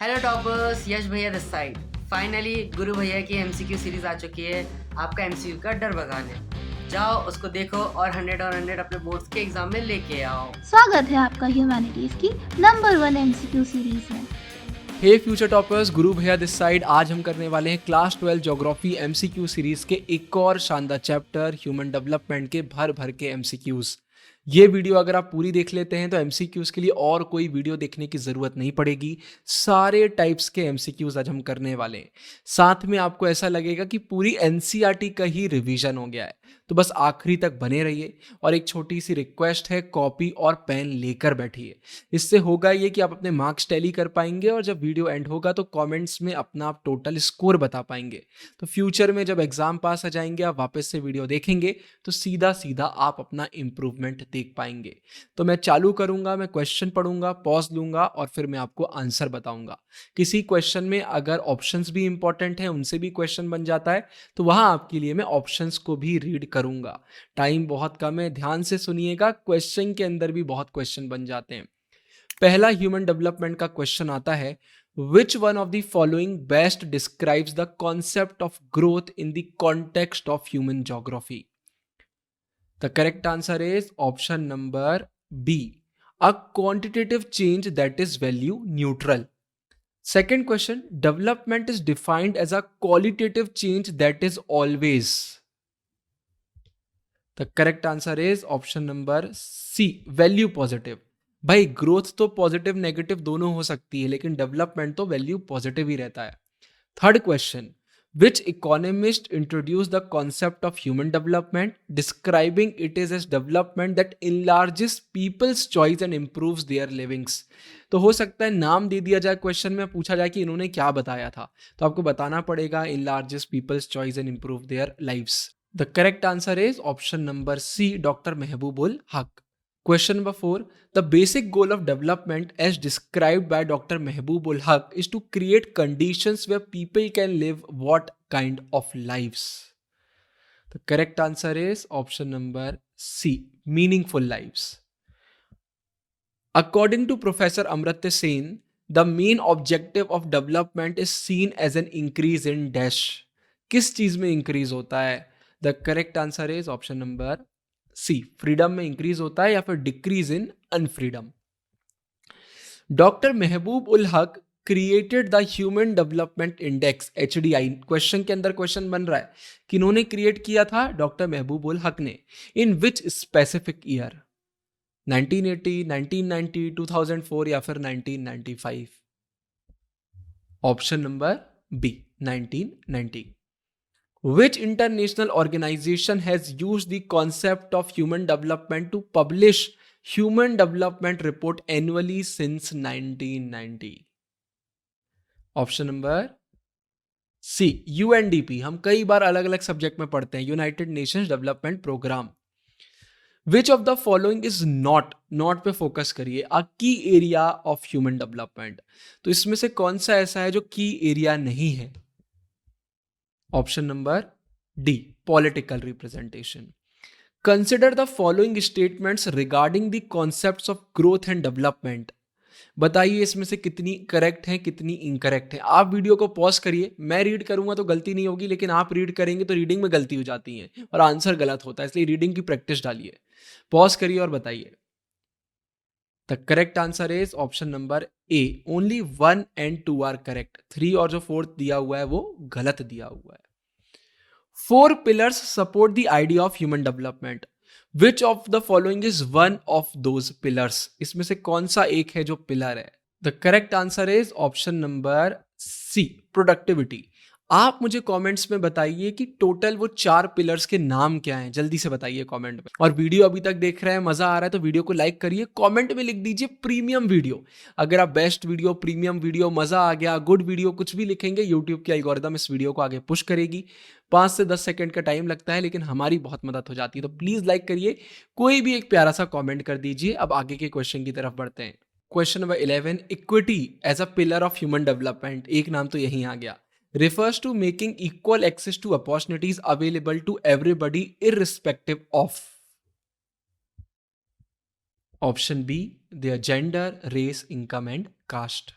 Hello toppers, यश भैया this side. Finally गुरु भैया की एमसीक्यू सीरीज आ चुकी है आपका एमसीक्यू का डर भगाने। जाओ उसको देखो और 100 और 100 अपने बोर्ड्स के एग्जाम में लेके आओ। स्वागत है आपका ह्यूमैनिटीज की नंबर 1 एमसीक्यू सीरीज में। हे फ्यूचर टॉपर्स, गुरु भैया दिस साइड। आज हम करने वाले हैं क्लास 12 ज्योग्राफी एमसीक्यू सीरीज के एक और शानदार चैप्टर ह्यूमन डेवलपमेंट के भर भर के एमसीक्यूज। ये वीडियो अगर आप पूरी देख लेते हैं तो एमसीक्यूज के लिए और कोई वीडियो देखने की जरूरत नहीं पड़ेगी। सारे टाइप्स के एमसीक्यूज आज हम करने वाले हैं। साथ में आपको ऐसा लगेगा कि पूरी एनसीईआरटी का ही रिवीजन हो गया है। तो बस आखिरी तक बने रहिए और एक छोटी सी रिक्वेस्ट है, कॉपी और पेन लेकर बैठिए। इससे होगा ये कि आप अपने मार्क्स टैली कर पाएंगे और जब वीडियो एंड होगा तो कमेंट्स में अपना आप टोटल स्कोर बता पाएंगे। तो फ्यूचर में जब एग्जाम पास आ जाएंगे, आप वापस से वीडियो देखेंगे तो सीधा सीधा आप अपना इंप्रूवमेंट देख पाएंगे। तो मैं चालू करूंगा, मैं क्वेश्चन पढ़ूंगा, पॉज लूंगा और फिर मैं आपको आंसर बताऊंगा। किसी क्वेश्चन में अगर ऑप्शंस भी इंपॉर्टेंट हैं, उनसे भी क्वेश्चन बन जाता है, तो वहां आपके लिए मैं ऑप्शंस को भी रीड करूंगा। टाइम बहुत कम है, ध्यान से सुनिएगा। क्वेश्चन के अंदर भी बहुत क्वेश्चन बन जाते हैं। पहला ह्यूमन डेवलपमेंट का क्वेश्चन आता है, which one of the following best describes the concept of growth in the context of human geography? The correct answer is option number B, a quantitative change that is value neutral. Second question, development is defined as a qualitative change that is always. The correct answer is option number C, value positive. भाई growth तो positive negative दोनों हो सकती है, लेकिन development तो value positive ही रहता है। Third question, which economist introduced the concept of human development, describing it is as development that enlarges people's choice and improves their livings? तो हो सकता है नाम दे दिया जाए क्वेश्चन में, पूछा जाए कि इन्होंने क्या बताया था, तो आपको बताना पड़ेगा enlarges people's choice and improve their lives. The correct answer is option number C, Dr. Mehboob ul Haq. Question number 4. The basic goal of development as described by Dr. Mehboob ul Haq is to create conditions where people can live what kind of lives? The correct answer is option number C, meaningful lives. According to Professor Amritya Sen, the main objective of development is seen as an increase in dash. किस चीज में increase होता है? The correct answer is option number C, freedom में increase होता है या फिर decrease in अनफ्रीडम। Doctor Mehboob ul Haq created the human development index HDI। Question के अंदर क्वेश्चन बन रहा है कि इन्होंने क्रिएट किया था डॉक्टर महबूब उल हक ने, इन विच स्पेसिफिक ईयर? 1980, 1990, 2004 या फिर 1995? Option number B, 1990। Which international organization has used the concept of human development to publish human development report annually since 1990? Option number C, UNDP। हम कई बार अलग अलग सब्जेक्ट में पढ़ते हैं, United Nations development programme. Which of the following is not, not पे focus करिए, अ की एरिया ऑफ ह्यूमन डेवलपमेंट। तो इसमें से कौन सा ऐसा है जो की एरिया नहीं है? Option number D, political representation. Consider the following statements regarding the concepts of growth and development. बताइए इसमें से कितनी करेक्ट है, कितनी इनकरेक्ट है। आप वीडियो को पॉज करिए, मैं रीड करूंगा तो गलती नहीं होगी, लेकिन आप रीड करेंगे तो रीडिंग में गलती हो जाती है और आंसर गलत होता है, इसलिए रीडिंग की प्रैक्टिस डालिए। पॉज करिए और बताइए। The correct answer is option number A, only 1 and 2 are correct. 3 और जो 4th दिया हुआ है वो गलत दिया हुआ है। 4 pillars support the idea of human development. Which of the following is one of those pillars? इसमें से कौन सा एक है जो पिलर है? The correct answer is option number C, productivity. आप मुझे कमेंट्स में बताइए कि टोटल वो 4 पिलर्स के नाम क्या हैं, जल्दी से बताइए कमेंट में। और वीडियो अभी तक देख रहे हैं, मजा आ रहा है तो वीडियो को लाइक करिए, कमेंट में लिख दीजिए प्रीमियम वीडियो। अगर आप बेस्ट वीडियो, प्रीमियम वीडियो, मजा आ गया, गुड वीडियो कुछ भी लिखेंगे, यूट्यूब की एल्गोरिदम इस वीडियो को आगे पुश करेगी। 5 से 10 सेकंड का टाइम लगता है, लेकिन हमारी बहुत मदद हो जाती है। तो प्लीज लाइक करिए, कोई भी एक प्यारा सा कमेंट कर दीजिए। अब आगे के क्वेश्चन की तरफ बढ़ते हैं। Question number 11, equity as a pillar of human development, एक नाम तो यही आ गया, refers to making equal access to opportunities available to everybody irrespective of. Option B, their gender, race, income and caste.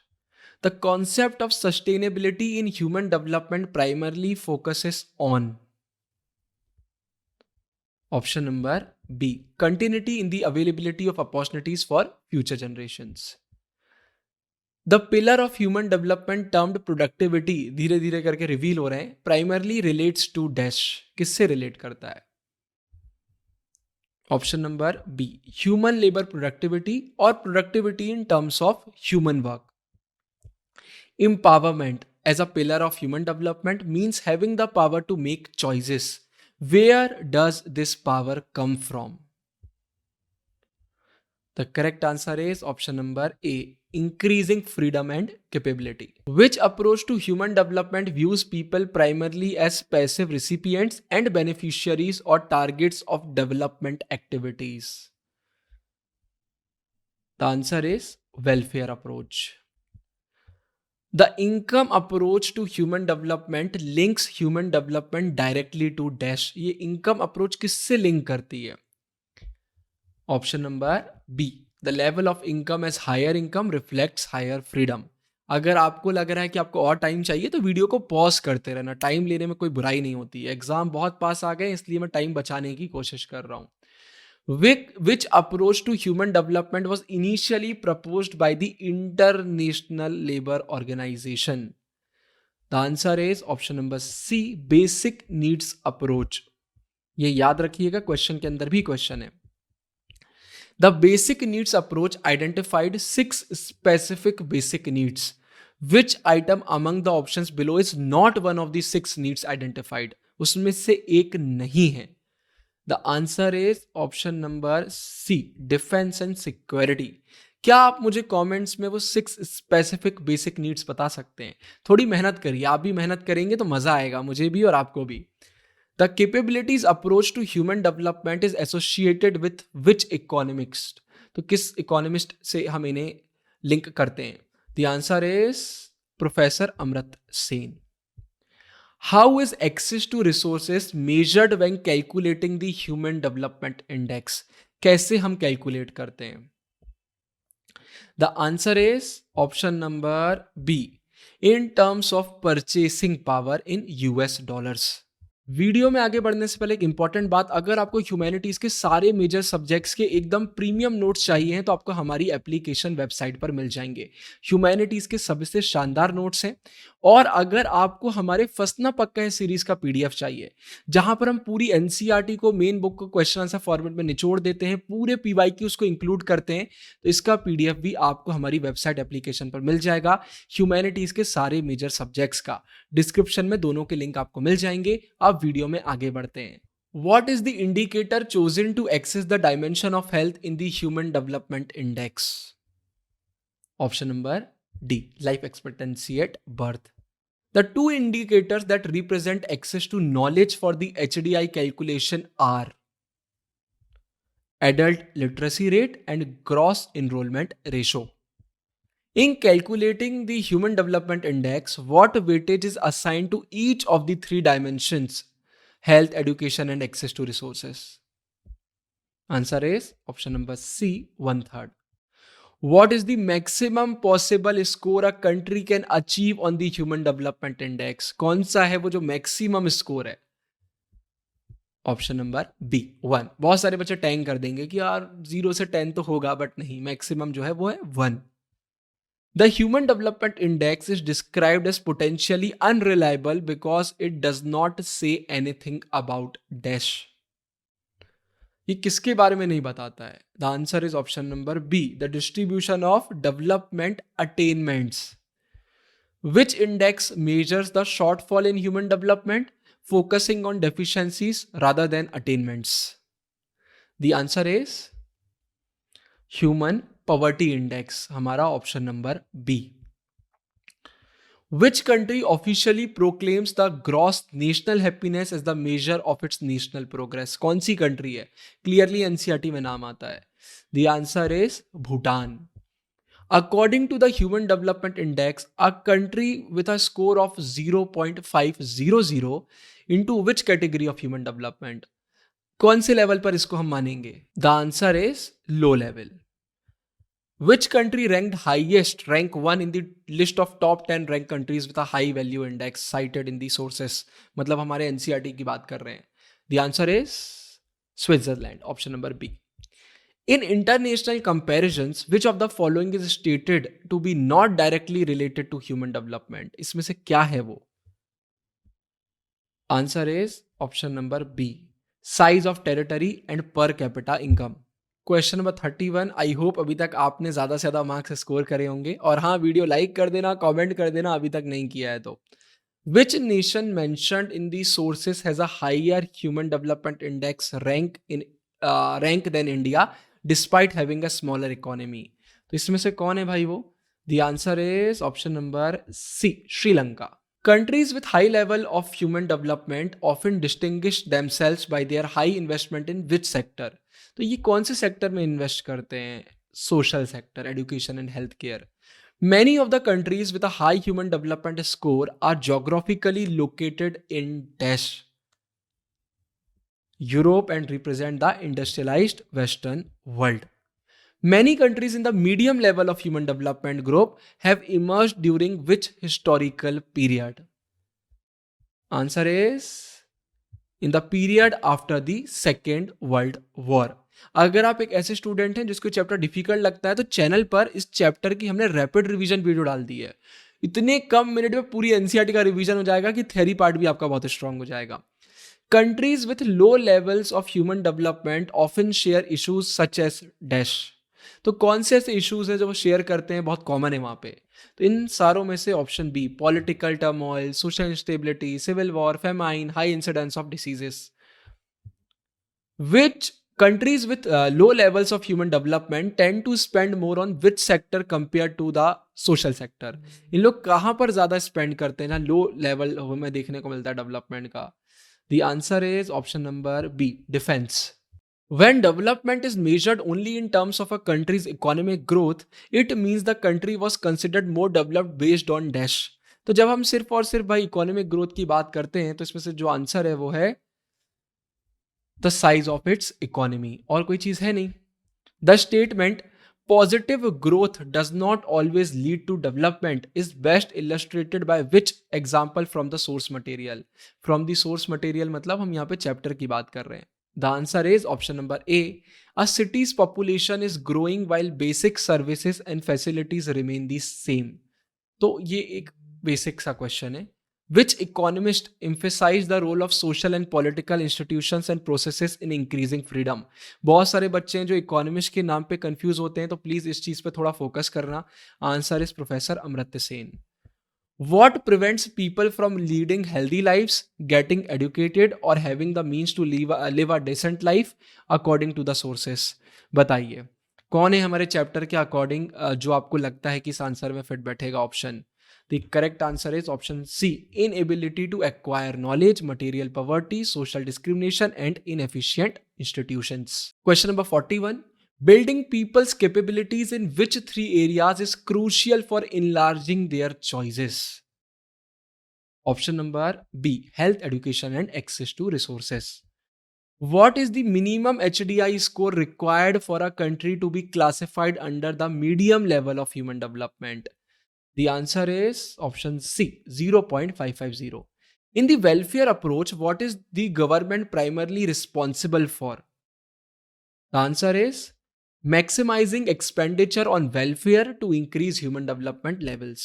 The concept of sustainability in human development primarily focuses on option number B, continuity in the availability of opportunities for future generations. The pillar of human development termed productivity, धीरे धीरे करके reveal हो रहे हैं, primarily relates to dash, किससे relate करता है? Option number B, human labour productivity और productivity in terms of human work. Empowerment as a pillar of human development means having the power to make choices. Where does this power come from? The correct answer is option number A, increasing freedom and capability. Which approach to human development views people primarily as passive recipients and beneficiaries or targets of development activities? The answer is welfare approach. The income approach to human development links human development directly to dash. ये income approach किससे link करती है? Option number B, the level of income as higher income reflects higher freedom. अगर आपको लग रहा है कि आपको और टाइम चाहिए तो वीडियो को पॉज करते रहना, टाइम लेने में कोई बुराई नहीं होती है. एग्जाम बहुत पास आ गए इसलिए मैं टाइम बचाने की कोशिश कर रहा हूं. Which approach to human development was initially proposed by the International Labour Organization? The answer is option number C, basic needs approach. ये याद रखिएगा, क्वेश्चन के अंदर भी क्वेश्चन है. The basic needs approach identified 6 specific basic needs. Which item among the options below is not one of the 6 needs identified? उसमें से एक नहीं है. The answer is option number C, defense and security. क्या आप मुझे comments में वो 6 स्पेसिफिक बेसिक नीड्स बता सकते हैं? थोड़ी मेहनत करिए, आप भी मेहनत करेंगे तो मजा आएगा, मुझे भी और आपको भी. The capabilities approach to human development is associated with which economist? तो किस इकोनॉमिस्ट से हम इन्हें लिंक करते हैं? The answer is professor Amartya Sen. How is access to resources measured when calculating the Human Development Index? कैसे हम कैलकुलेट करते हैं? The answer is option number B, in terms of purchasing power in US dollars. Video में आगे बढ़ने से पहले एक इंपॉर्टेंट बात, अगर आपको ह्यूमैनिटीज के सारे मेजर सब्जेक्ट्स के एकदम प्रीमियम नोट्स चाहिए हैं तो आपको हमारी एप्लीकेशन वेबसाइट पर मिल जाएंगे. ह्यूमैनिटीज के सबसे शानदार नोट्स हैं. और अगर आपको हमारे फंसना पक्का है सीरीज का पीडीएफ चाहिए, जहां पर हम पूरी एनसीईआरटी को मेन बुक को क्वेश्चन आंसर फॉर्मेट में निचोड़ देते हैं, पूरे पीवाईक्यूज को इंक्लूड करते हैं, तो इसका पीडीएफ भी आपको हमारी वेबसाइट एप्लीकेशन पर मिल जाएगा. ह्यूमैनिटीज के सारे मेजर सब्जेक्ट्स का डिस्क्रिप्शन में दोनों के लिंक आपको मिल जाएंगे. अब वीडियो में आगे बढ़ते हैं. What is the indicator chosen to access the dimension of health in the Human Development Index? Option number D, life expectancy at birth. The two indicators that represent access to knowledge for the HDI calculation are adult literacy rate and gross enrollment ratio. In calculating the Human Development Index, what weightage is assigned to each of the three dimensions? Health, education, and access to resources. Answer is option number C, 1/3. What is the maximum possible score a country can achieve on the Human Development Index? कौन सा है वो जो maximum score है? Option number B, 1. बहुत सारे बच्चे Tang कर देंगे कि यार 0 से 10 तो होगा, बट नहीं, मैक्सिमम जो है वो है 1. The Human Development Index is described as potentially unreliable because it does not say anything about dash. ये किसके बारे में नहीं बताता है? The answer is option number B, the distribution of development attainments. Which index measures the shortfall in human development, focusing on deficiencies rather than attainments? The answer is Human Poverty Index, हमारा option number B. Which country officially proclaims the gross national happiness as the measure of its national progress? कौन सी country है? Clearly NCERT में नाम आता है. The answer is Bhutan. According to the Human Development Index, a country with a score of 0.500 into which category of human development? कौन से level पर इसको हम मानेंगे? The answer is low level. Which country ranked highest, rank 1 in the list of top 10 ranked countries with a high value index cited in the sources? मतलब हमारे NCERT की बात कर रहे हैं. The answer is Switzerland, option number B. In international comparisons, which of the following is stated to be not directly related to human development? इसमें से क्या है वो? Answer is option number B. Size of territory and per capita income. Question number 31. I hope अभी तक आपने ज़्यादा से ज़्यादा मार्क्स स्कोर करे होंगे. और हाँ, वीडियो लाइक कर देना, कमेंट कर देना अभी तक नहीं किया है तो. Which nation mentioned in the sources has a higher human development index rank than India despite having a smaller economy? तो इसमें से कौन है भाई वो? The answer is option number C, Sri Lanka. Countries with high level of human development often distinguish themselves by their high investment in which sector? तो ये कौन से सेक्टर में इन्वेस्ट करते हैं? Social sector, education and health care. Many of the countries with a high human development score are geographically located in dash Europe and represent the industrialized Western world. Many countries in the medium level of human development group have emerged during which historical period? Answer is in the period after the Second World War. अगर आप एक ऐसे student हैं जिसको chapter difficult लगता है तो channel पर इस चैप्टर की हमने रैपिड रिवीजन वीडियो डाल दी है. इतने कम मिनट में पूरी एनसीईआरटी का रिवीजन हो जाएगा कि थ्योरी पार्ट भी आपका बहुत स्ट्रांग हो जाएगा. Countries with low levels of human development often share issues such as dash. तो कौन से ऐसे इशूज हैं जो वो शेयर करते हैं, बहुत कॉमन है वहां पे? तो इन सारों में से option B, political turmoil, social instability, civil war, famine, high incidence of diseases. Which countries with low levels of human development tend to spend more on which sector compared to the social sector? इन लोग कहाँ पर ज़्यादा spend करते हैं ना low level हमें देखने को मिलता है डेवलपमेंट का? The answer is option number B, defense. When development is measured only in terms of a country's economic growth, it means the country was considered more developed based on dash. तो जब हम सिर्फ और सिर्फ भाई economic growth की बात करते हैं तो इसमें से जो आंसर है वो है the size of its economy, और कोई चीज है नहीं. The statement positive growth does not always lead to development is best illustrated by which example from the source material? From the source material मतलब हम यहाँ पे चैप्टर की बात कर रहे हैं. The answer is option number A. A cities population is growing while basic services and facilities remain the same. तो ये एक बेसिक सा क्वेश्चन है. Which economist emphasized the role of social and political institutions and processes in increasing freedom? बहुत सारे बच्चे हैं जो इकोनॉमिस्ट के नाम पे कंफ्यूज होते हैं, तो प्लीज इस चीज पे थोड़ा फोकस करना. Answer is professor Amartya Sen. What prevents people from leading healthy lives, getting educated or having the means to live a decent life according to the sources? बताइए कौन है हमारे चैप्टर के अकॉर्डिंग जो आपको लगता है कि इस आंसर में फिट बैठेगा option? The correct answer is option C, inability to acquire knowledge, material poverty, social discrimination and inefficient institutions. Question number 41. Building people's capabilities in which three areas is crucial for enlarging their choices? Option number B, health, education and access to resources. What is the minimum HDI score required for a country to be classified under the medium level of human development? The answer is option C, 0.550. In the welfare approach, what is the government primarily responsible for? The answer is maximizing expenditure on welfare to increase human development levels.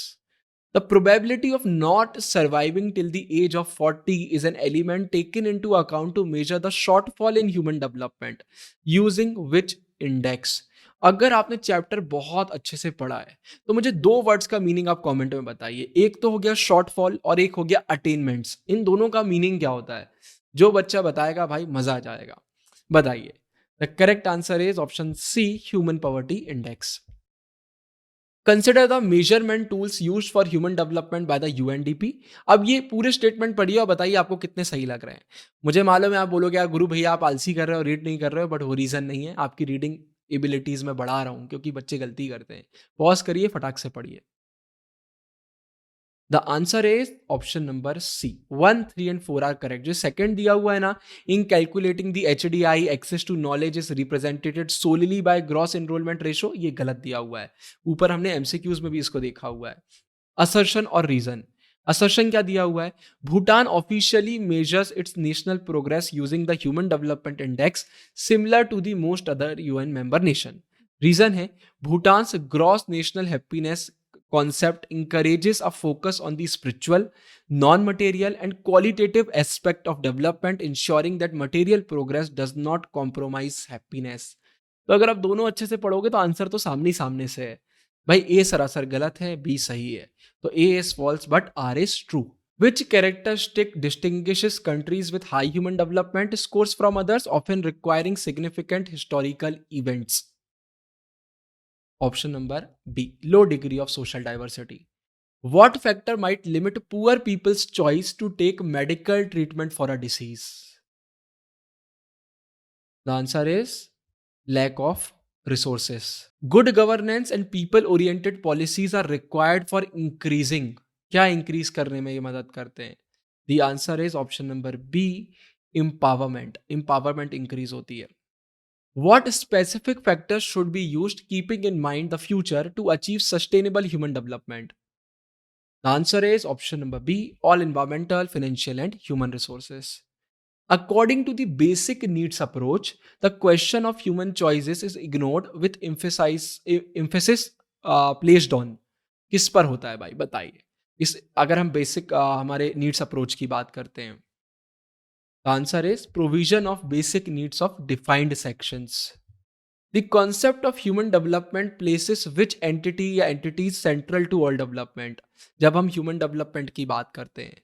The probability of not surviving till the age of 40 is an element taken into account to measure the shortfall in human development using which index? अगर आपने chapter बहुत अच्छे से पढ़ा है तो मुझे दो वर्ड्स का मीनिंग आप कमेंट में बताइए. एक तो हो गया शॉर्टफॉल और एक हो गया अटेनमेंट्स. इन दोनों का मीनिंग क्या होता है? जो बच्चा बताएगा भाई मजा आ जाएगा. बताइए. The correct answer is option C, human poverty index. Consider the measurement tools used for human development by the UNDP. अब ये पूरे स्टेटमेंट पढ़िए और बताइए आपको कितने सही लग रहे हैं. मुझे मालूम है आप बोलोगे यार गुरु भैया आप आलसी कर रहे हो, रीड नहीं कर रहे हो, बट वो रीजन नहीं है. आपकी रीडिंग एबिलिटीज में बढ़ा रहा हूं क्योंकि बच्चे गलती करते हैं. पॉज करिए, फटाक से पढ़िए. The answer is option number C 1, 3 and 4 are correct. जो सेकंड दिया हुआ है ना, in calculating the HDI access to knowledge is represented solely by gross enrolment ratio, ये गलत दिया हुआ है. ऊपर हमने एमसीक्यूज में भी इसको देखा हुआ है. असर्शन और रीजन. असर्शन क्या दिया हुआ है? Bhutan officially measures its national progress using the human development index similar to the most other UN member nation. Reason है Bhutan's gross national happiness concept encourages a focus on the spiritual, non-material and qualitative aspect of development, ensuring that material progress does not compromise happiness. तो अगर आप दोनों अच्छे से पढ़ोगे तो answer तो सामने सामने से है. भाई ए सरासर गलत है, बी सही है. तो A is false but R is true. Which characteristic distinguishes countries with high human development scores from others, often requiring significant historical events? Option number B, low degree of social diversity. What factor might limit poor people's choice to take medical treatment for a disease? The answer is lack of resources. Good governance and people oriented policies are required for increasing. क्या increase करने में ये मदद करते हैं? The answer is option number B, empowerment. Empowerment increase होती है. What specific factors should be used keeping in mind the future to achieve sustainable human development? The answer is option number B, all environmental, financial and human resources. According to the basic needs approach, the question of human choices is ignored with emphasis placed on. किस पर होता है भाई बताइए. इस अगर हम basic हमारे नीड्स अप्रोच की बात करते हैं, the answer is provision of basic needs of defined sections. The concept of human development places which entity या entities central to all development. जब हम human development की बात करते हैं,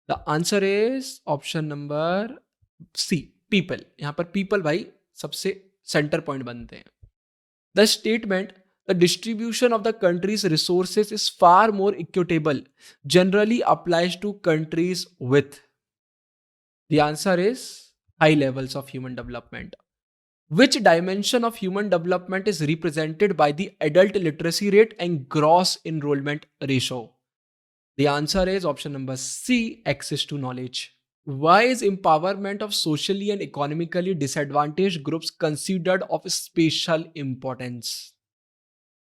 the answer is option number C, people. यहाँ पर people भाई सबसे center point बनते हैं. The statement the distribution of the country's resources is far more equitable generally applies to countries with. The answer is high levels of human development. Which dimension of human development is represented by the adult literacy rate and gross enrollment ratio? The answer is option number C, access to knowledge. Why is empowerment of socially and economically disadvantaged groups considered of special importance?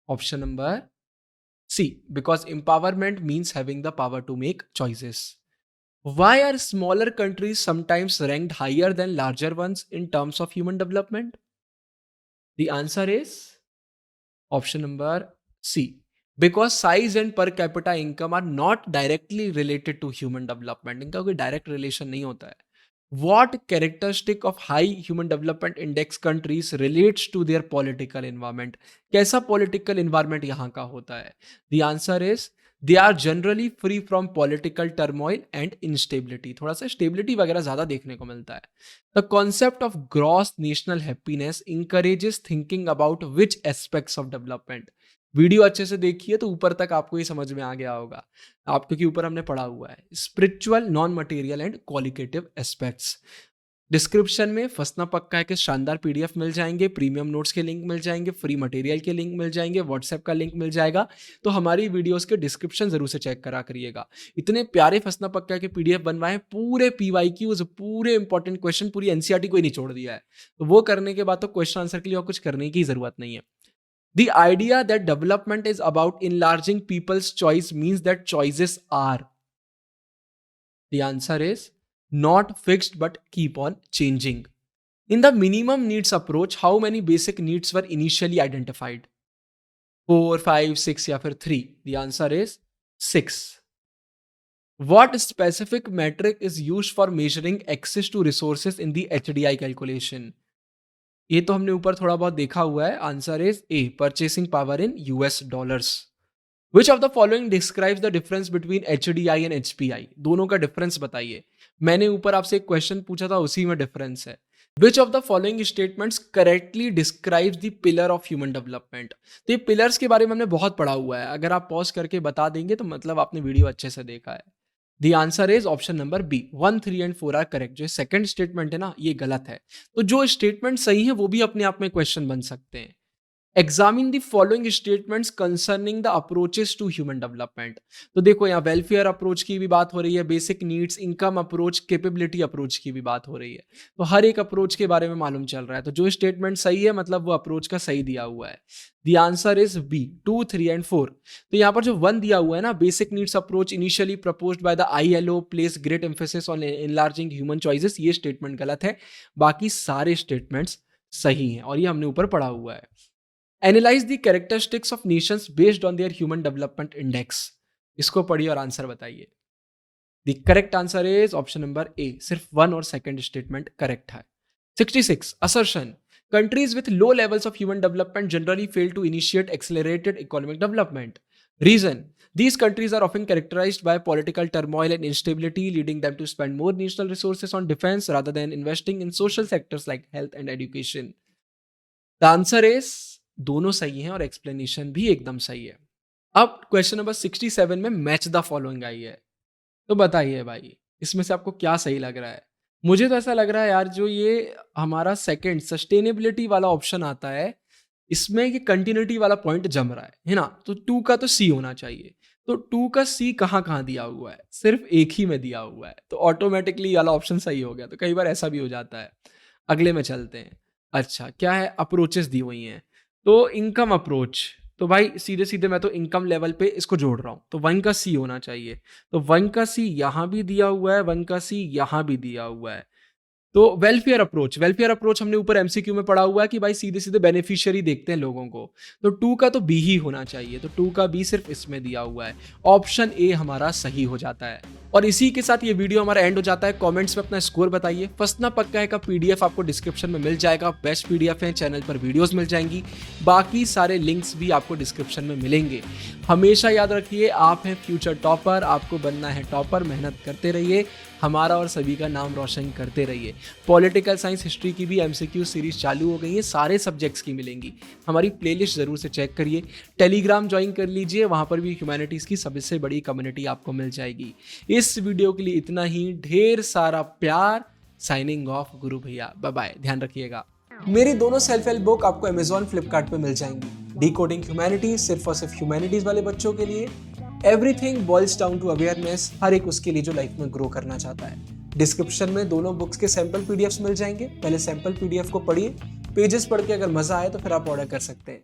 Option number C, because empowerment means having the power to make choices. Why are smaller countries sometimes ranked higher than larger ones in terms of human development? The answer is option number C, because size and per capita income are not directly related to human development. इनका कोई direct relation नहीं होता है. What characteristic of high human development index countries relates to their political environment? कैसा political environment यहाँ का होता है? The answer is they are generally free from political turmoil and instability. थोड़ा सा stability वगैरह ज़्यादा देखने को मिलता है. The concept of gross national happiness encourages thinking about which aspects of development. Video अच्छे से देखिए तो ऊपर तक आपको ये समझ में आ गया होगा, आप क्योंकि ऊपर हमने पढ़ा हुआ है. Spiritual, non material and qualitative aspects. Description में फंसना पक्का है कि शानदार पीडीएफ मिल जाएंगे, प्रीमियम नोट्स के लिंक मिल जाएंगे, फ्री मटेरियल के लिंक मिल जाएंगे, व्हाट्सएप का लिंक मिल जाएगा. तो हमारी वीडियोस के डिस्क्रिप्शन जरूर से चेक करा करिएगा. इतने प्यारे फंसना पक्का के पीडीएफ बनवाए, पूरे PYQs, पूरे इंपॉर्टेंट क्वेश्चन, पूरी एनसीईआरटी कोई नहीं छोड़ दिया है. तो वो करने के बाद तो क्वेश्चन आंसर के लिए और कुछ करने की जरूरत नहीं है. The idea that development is about enlarging people's choice means that choices are. The answer is not fixed but keep on changing. In the minimum needs approach, how many basic needs were initially identified? 4, 5, 6 या फिर 3? The answer is 6. What specific metric is used for measuring access to resources in the HDI calculation? ये तो हमने ऊपर थोड़ा बहुत देखा हुआ है. Answer is a, purchasing power in US dollars. Which of the following describes the difference between HDI and HPI? दोनों का डिफरेंस बताइए. मैंने ऊपर आपसे एक क्वेश्चन पूछा था, उसी में डिफरेंस है. विच of the following statements correctly describes the pillar of human development? तो ये पिलर्स के बारे में हमने बहुत पढ़ा हुआ है. अगर आप पॉज करके बता देंगे तो मतलब आपने वीडियो अच्छे से देखा है. The answer is option number B, 1, 3 and 4 are correct. जो सेकंड स्टेटमेंट है ना, ये गलत है. तो जो स्टेटमेंट सही है वो भी अपने आप में क्वेश्चन बन सकते हैं. Examine the following statements concerning the approaches to human development. तो देखो यहाँ वेलफेयर अप्रोच की भी बात हो रही है, basic needs, income approach, capability approach की भी बात हो रही है। तो हर एक अप्रोच के बारे में मालूम चल रहा है। तो जो स्टेटमेंट सही है मतलब वो अप्रोच का सही दिया हुआ है। The answer is B 2, 3 and 4। तो यहाँ पर जो 1 दिया हुआ है ना, basic needs approach initially proposed by the ILO place great emphasis on enlarging human choices, ये स्टेटमेंट गलत है। बाकी सारे स्टेटमेंट्स सही हैं और ये हमने ऊपर पढ़ा हुआ है। Analyse the characteristics of Nations based on their human development index. इसको पढ़िए और आंसर बताइए। The correct answer is option number ए, सिर्फ 1 और सेकंड स्टेटमेंट करेक्ट है। 66 assertion, countries with low levels of human development generally fail to initiate accelerated economic development. Reason, these countries are often characterized by political turmoil and instability, leading them to spend more national resources on defense rather than investing in social sectors like health and education. The answer is दोनों सही हैं और explanation भी एकदम सही है। अब question number 67 में मैच द फॉलोइंग आई है। तो बताइए भाई, इसमें से आपको क्या सही लग रहा है? मुझे तो ऐसा लग रहा है यार, जो ये हमारा सेकंड सस्टेनेबिलिटी वाला ऑप्शन आता है, इसमें ये कंटिन्यूटी वाला पॉइंट जम रहा है ना? तो 2 का तो सी होना चाहिए। तो 2 का सी कहाँ दिया हुआ है? सिर्फ एक ही में दिया हुआ है, तो ऑटोमेटिकली वाला ऑप्शन सही हो गया। तो कई बार ऐसा भी हो जाता है। अगले में चलते हैं। अच्छा, क्या है? अप्रोचेस दी हुई हैं। तो इनकम अप्रोच, तो भाई सीधे सीधे मैं तो इनकम लेवल पे इसको जोड़ रहा हूँ, तो 1 का सी होना चाहिए। तो 1 का सी यहाँ भी दिया हुआ है, 1 का सी यहाँ भी दिया हुआ है। तो वेलफेयर अप्रोच हमने ऊपर एमसीक्यू में पढ़ा हुआ है कि भाई सीधे सीधे बेनिफिशियरी देखते हैं लोगों को। तो 2 का तो बी ही होना चाहिए। तो 2 का बी सिर्फ इसमें दिया हुआ है। ऑप्शन ए हमारा सही हो जाता है। और इसी के साथ ये वीडियो हमारा एंड हो जाता है। कमेंट्स में अपना स्कोर बताइए। फंसना पक्का है का पीडीएफ आपको डिस्क्रिप्शन में मिल जाएगा। बेस्ट पीडीएफ है, चैनल पर वीडियोस मिल जाएंगी। बाकी सारे लिंक्स भी आपको डिस्क्रिप्शन में मिलेंगे। हमेशा याद रखिए, आप हैं फ्यूचर टॉपर, आपको बनना है टॉपर। मेहनत करते रहिए, हमारा और सभी का नाम रोशन करते रहिए। पॉलिटिकल साइंस, हिस्ट्री की भी एमसीक्यू सीरीज चालू हो गई है, सारे सब्जेक्ट्स की मिलेंगी। हमारी प्लेलिस्ट ज़रूर से चेक करिए। टेलीग्राम ज्वाइन कर लीजिए, वहाँ पर भी ह्यूमैनिटीज़ की सबसे बड़ी कम्युनिटी आपको मिल जाएगी। इस वीडियो के लिए इतना ही। ढेर सारा प्यार। साइनिंग ऑफ, गुरु भैया। बाय बाय, ध्यान रखिएगा। मेरी दोनों सेल्फ हेल्प बुक आपको अमेजॉन, फ्लिपकार्ट पे मिल जाएंगी। डिकोडिंग ह्यूमैनिटीज सिर्फ और सिर्फ ह्यूमैनिटीज वाले बच्चों के लिए। Everything boils down to awareness, हर एक उसके लिए जो लाइफ में ग्रो करना चाहता है। डिस्क्रिप्शन में दोनों बुक्स के सैंपल पीडीएफ्स मिल जाएंगे। पहले सैंपल पीडीएफ को पढ़िए, पेजेस पढ़ के अगर मजा आए तो फिर आप ऑर्डर कर सकते हैं।